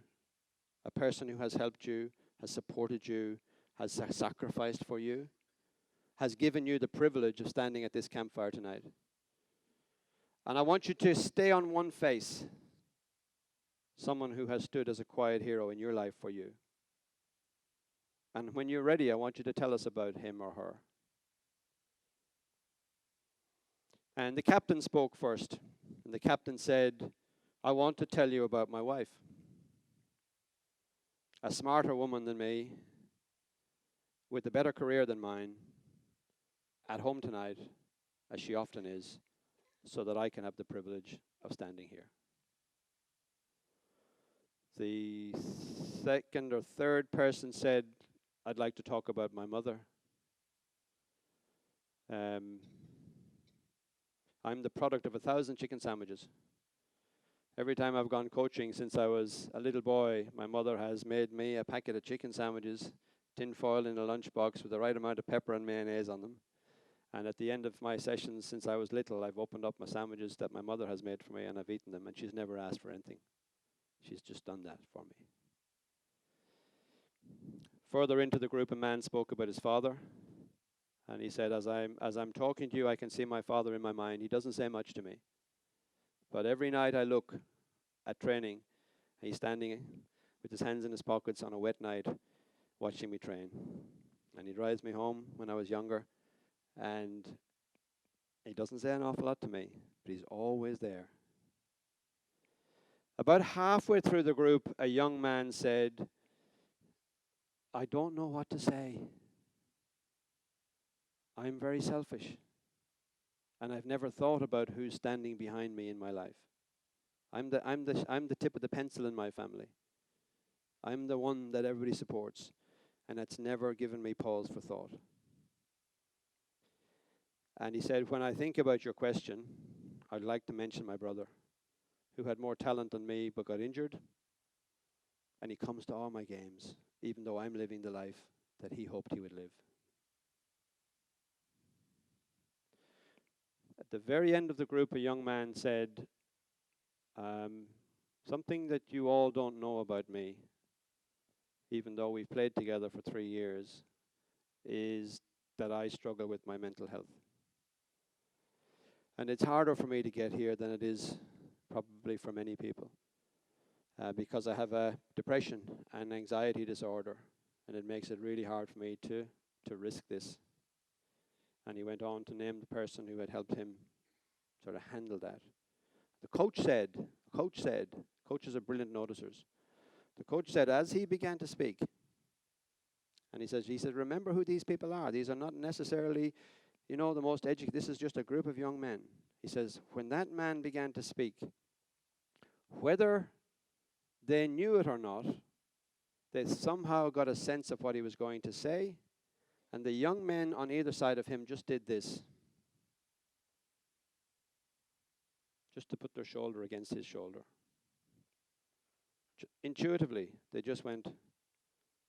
A person who has helped you, has supported you, has sacrificed for you, has given you the privilege of standing at this campfire tonight. And I want you to stay on one face, someone who has stood as a quiet hero in your life for you. And when you're ready, I want you to tell us about him or her. And the captain spoke first. And the captain said, I want to tell you about my wife. A smarter woman than me, with a better career than mine, at home tonight, as she often is, so that I can have the privilege of standing here. The second or third person said, I'd like to talk about my mother. I'm the product of 1,000 chicken sandwiches. Every time I've gone coaching since I was a little boy, my mother has made me a packet of chicken sandwiches, tin foil in a lunchbox with the right amount of pepper and mayonnaise on them. And at the end of my sessions since I was little, I've opened up my sandwiches that my mother has made for me, and I've eaten them, and she's never asked for anything. She's just done that for me. Further into the group, a man spoke about his father. And he said, as I'm talking to you, I can see my father in my mind. He doesn't say much to me. But every night I look at training, he's standing with his hands in his pockets on a wet night, watching me train. And he drives me home when I was younger. And he doesn't say an awful lot to me, but he's always there. About halfway through the group, a young man said, I don't know what to say. I'm very selfish, and I've never thought about who's standing behind me in my life. I'm the tip of the pencil in my family. I'm the one that everybody supports, and it's never given me pause for thought. And he said, when I think about your question, I'd like to mention my brother, who had more talent than me but got injured, and he comes to all my games, even though I'm living the life that he hoped he would live. At the very end of the group, a young man said, something that you all don't know about me, even though we've played together for 3 years, is that I struggle with my mental health. And it's harder for me to get here than it is probably for many people, because I have a depression and anxiety disorder, and it makes it really hard for me to risk this. And he went on to name the person who had helped him sort of handle that. The coaches are brilliant noticers. The coach said, as he began to speak, and he said, remember who these people are. These are not necessarily, the most educated. This is just a group of young men. He says, when that man began to speak, whether they knew it or not, they somehow got a sense of what he was going to say, and the young men on either side of him just did this, just to put their shoulder against his shoulder. Intuitively, they just went,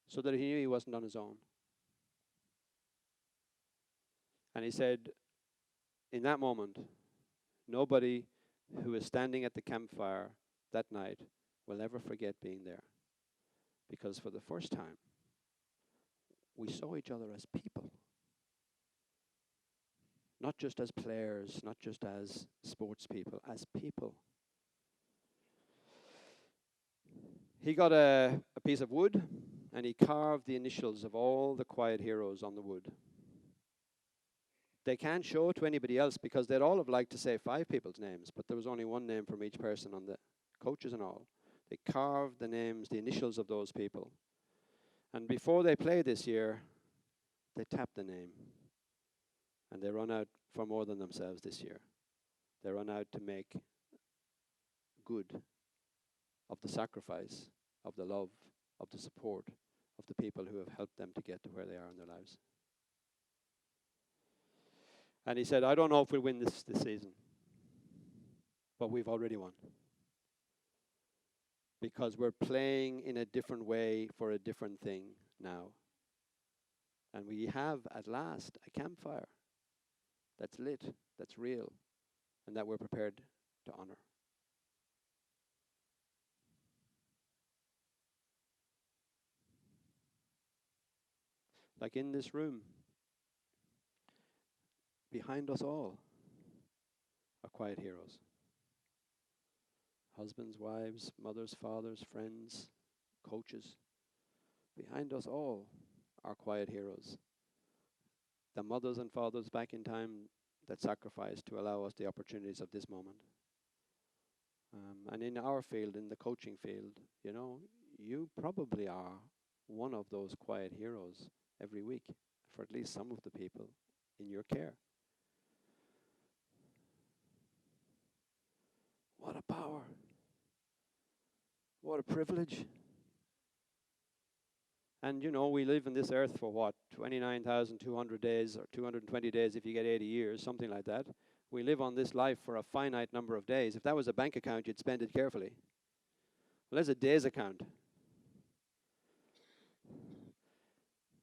so that he knew he wasn't on his own. And he said, in that moment, nobody who was standing at the campfire that night will ever forget being there. Because for the first time, we saw each other as people. Not just as players, not just as sports people, as people. He got a piece of wood, and he carved the initials of all the quiet heroes on the wood. They can't show it to anybody else because they'd all have liked to say 5 people's names, but there was only one name from each person on the coaches and all. They carved the names, the initials of those people. And before they play this year, they tap the name. And they run out for more than themselves this year. They run out to make good of the sacrifice, of the love, of the support of the people who have helped them to get to where they are in their lives. And he said, I don't know if we'll win this season, but we've already won. Because we're playing in a different way for a different thing now. And we have, at last, a campfire that's lit, that's real, and that we're prepared to honor. like in this room, behind us all are quiet heroes. Husbands, wives, mothers, fathers, friends, coaches. Behind us all are quiet heroes. The mothers and fathers back in time that sacrificed to allow us the opportunities of this moment. And in our field, in the coaching field, you know, you probably are one of those quiet heroes every week for at least some of the people in your care. What a power. What a privilege. And you know, we live on this earth for what, 29,200 days or 220 days if you get 80 years, something like that. We live on this life for a finite number of days. If that was a bank account, you'd spend it carefully. Well, there's a day's account.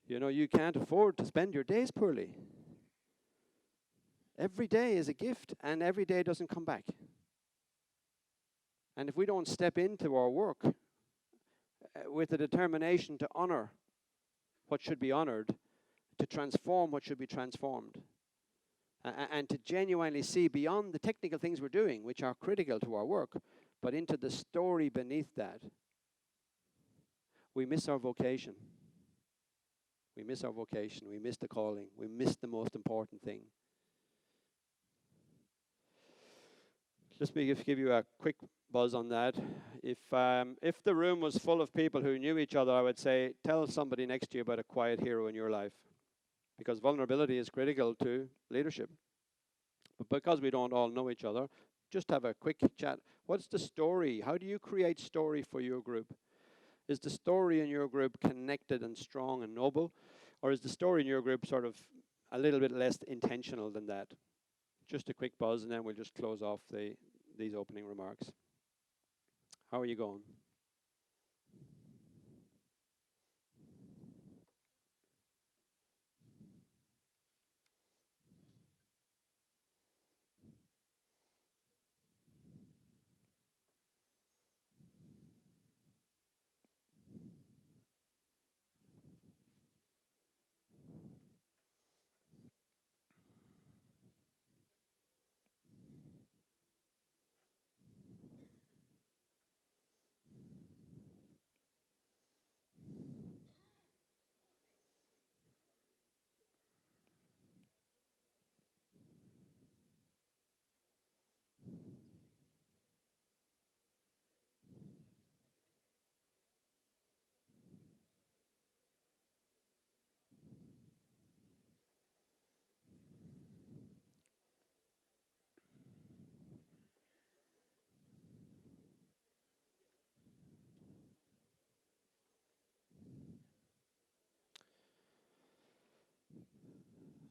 You know, you can't afford to spend your days poorly. Every day is a gift, and every day doesn't come back. And if we don't step into our work with the determination to honor what should be honored, to transform what should be transformed, and to genuinely see beyond the technical things we're doing, which are critical to our work, but into the story beneath that, we miss our vocation. We miss our vocation. We miss the calling. We miss the most important thing. Just to give you a quick buzz on that. If the room was full of people who knew each other, I would say, tell somebody next to you about a quiet hero in your life. Because vulnerability is critical to leadership. But because we don't all know each other, just have a quick chat. What's the story? How do you create story for your group? Is the story in your group connected and strong and noble? Or is the story in your group sort of a little bit less intentional than that? Just a quick buzz, and then we'll just close off these opening remarks. How are you going?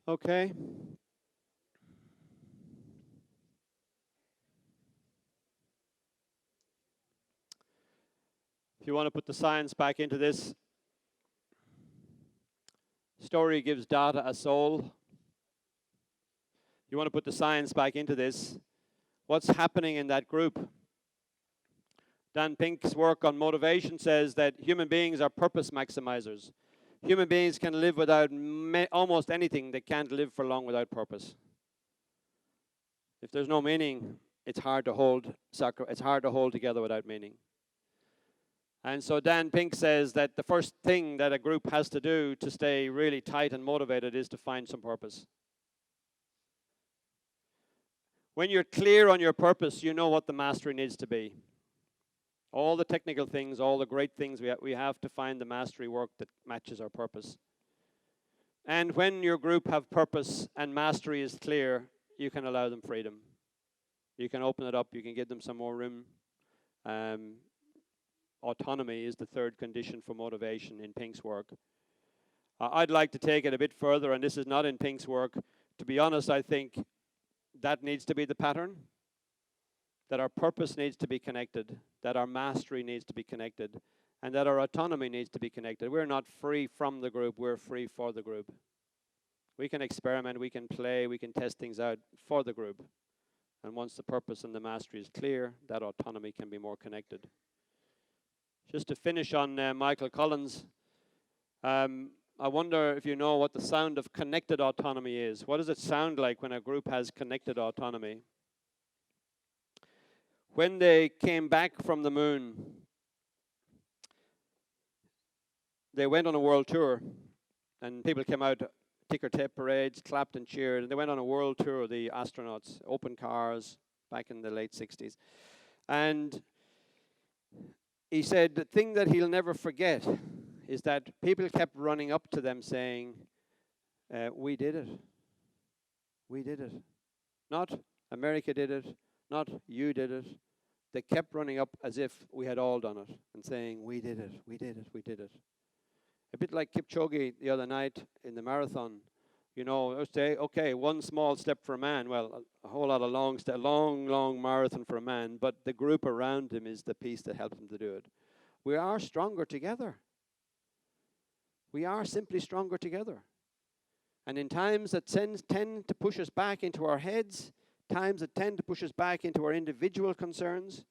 Okay. If you want to put the science back into this, story gives data a soul. You want to put the science back into this. What's happening in that group? Dan Pink's work on motivation says that human beings are purpose maximizers. Human beings can live without almost anything. They can't live for long without purpose. If there's no meaning, it's hard to hold together without meaning. And so Dan Pink says that the first thing that a group has to do to stay really tight and motivated is to find some purpose. When you're clear on your purpose, you know what the mastery needs to be. All the technical things, all the great things, we have to find the mastery work that matches our purpose. And when your group have purpose and mastery is clear, you can allow them freedom. You can open it up, you can give them some more room. Autonomy is the third condition for motivation in Pink's work. I'd like to take it a bit further, and this is not in Pink's work. To be honest, I think that needs to be the pattern, that our purpose needs to be connected, that our mastery needs to be connected, and that our autonomy needs to be connected. We're not free from the group, we're free for the group. We can experiment, we can play, we can test things out for the group. And once the purpose and the mastery is clear, that autonomy can be more connected. Just to finish on Michael Collins, I wonder if you know what the sound of connected autonomy is. What does it sound like when a group has connected autonomy? When they came back from the moon, they went on a world tour, and people came out, ticker tape parades, clapped and cheered, and they went on a world tour, the astronauts, open cars, back in the late 60s. And he said the thing that he'll never forget is that people kept running up to them saying, we did it. We did it. Not America did it, not you did it. They kept running up as if we had all done it and saying, we did it, we did it, we did it. A bit like Kipchoge the other night in the marathon. You know, say, okay, one small step for a man. Well, a whole lot of long marathon for a man, but the group around him is the piece that helps him to do it. We are stronger together. We are simply stronger together. And in times that tend to push us back into our heads, times that tend to push us back into our individual concerns,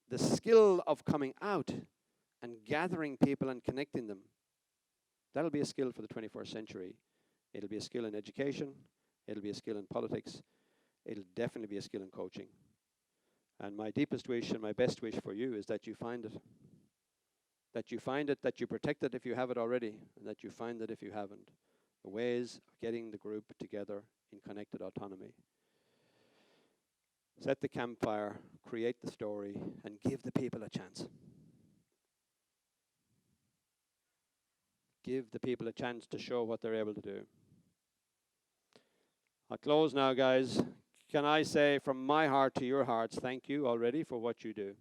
the skill of coming out and gathering people and connecting them, that'll be a skill for the 21st century. It'll be a skill in education. It'll be a skill in politics. It'll definitely be a skill in coaching. And my deepest wish and my best wish for you is that you find it. That you find it, that you protect it if you have it already, and that you find it if you haven't. The ways of getting the group together in connected autonomy. Set the campfire, create the story, and give the people a chance. Give the people a chance to show what they're able to do. I'll close now, guys. Can I say from my heart to your hearts, thank you already for what you do.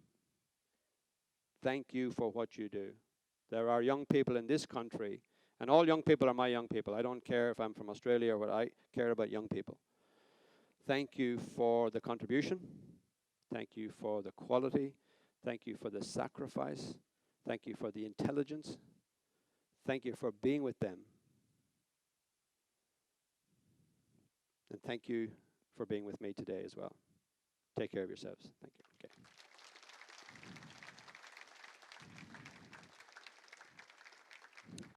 Thank you for what you do. There are young people in this country, and all young people are my young people. I don't care if I'm from Australia or what, I care about young people. Thank you for the contribution. Thank you for the quality. Thank you for the sacrifice. Thank you for the intelligence. Thank you for being with them. And thank you for being with me today as well. Take care of yourselves. Thank you. Okay.